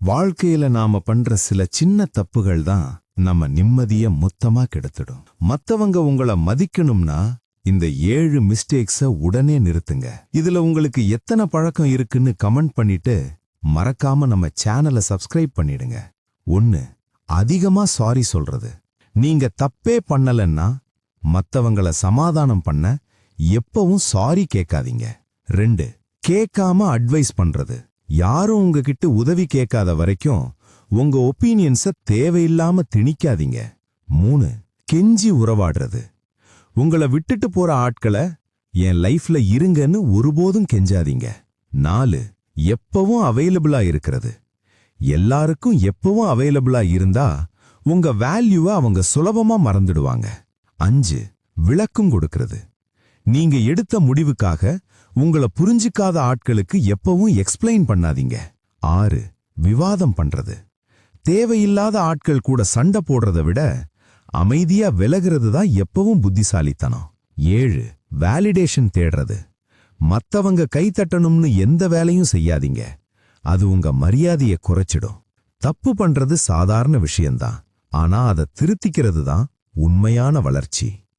வாழ்க்கையில நாம பண்ற சில சின்ன தப்புகள் தான் நம்ம நிம்மதிய மொத்தமா கெடுத்துடும். மத்தவங்க உங்கள மதிக்கணும்னா இந்த 7 மிஸ்டேக்ஸ உடனே நிறுத்துங்க. இதுல உங்களுக்கு எத்தனை பழக்கம் இருக்குன்னு கமெண்ட் பண்ணிட்டு மறக்காம நம்ம சேனலை சப்ஸ்கிரைப் பண்ணிடுங்க. 1. அதிகமா சாரி சொல்றது. நீங்க தப்பே பண்ணலன்னா மத்தவங்கள சமாதானம் பண்ண எப்பவும் சாரி கேட்காதீங்க. 2. கேட்காம அட்வைஸ் பண்றது. யாரும் உங்ககிட்ட உதவி கேட்காத வரைக்கும் உங்க ஒப்பீனியன்ஸ தேவையில்லாம திணிக்காதீங்க. 3. கெஞ்சி உறவாடுறது. உங்கள விட்டுட்டு போற ஆட்களை என் லைஃப்ல இருங்கன்னு ஒருபோதும் கெஞ்சாதீங்க. 4. எப்பவும் அவைலபிளா இருக்கிறது. எல்லாருக்கும் எப்பவும் அவைலபிளா இருந்தா உங்க வேல்யூவை அவங்க சுலபமா மறந்துடுவாங்க. 5. விளக்கம் கொடுக்கிறது. நீங்க எடுத்த முடிவுக்காக உங்கள புரிஞ்சிக்காத ஆட்களுக்கு எப்பவும் எக்ஸ்பிளைன் பண்ணாதீங்க. 6. விவாதம் பண்றது. தேவையில்லாத ஆட்கள் கூட சண்டை போடுறதை விட அமைதியா விலகிறது தான் எப்பவும் புத்திசாலித்தனம். 7. வேலிடேஷன் தேடுறது. மத்தவங்க கைத்தட்டணும்னு எந்த வேலையும் செய்யாதீங்க. அது உங்க மரியாதையை குறைச்சிடும். தப்பு பண்றது சாதாரண விஷயம்தான், ஆனா அதை திருத்திக்கிறது தான் உண்மையான வளர்ச்சி.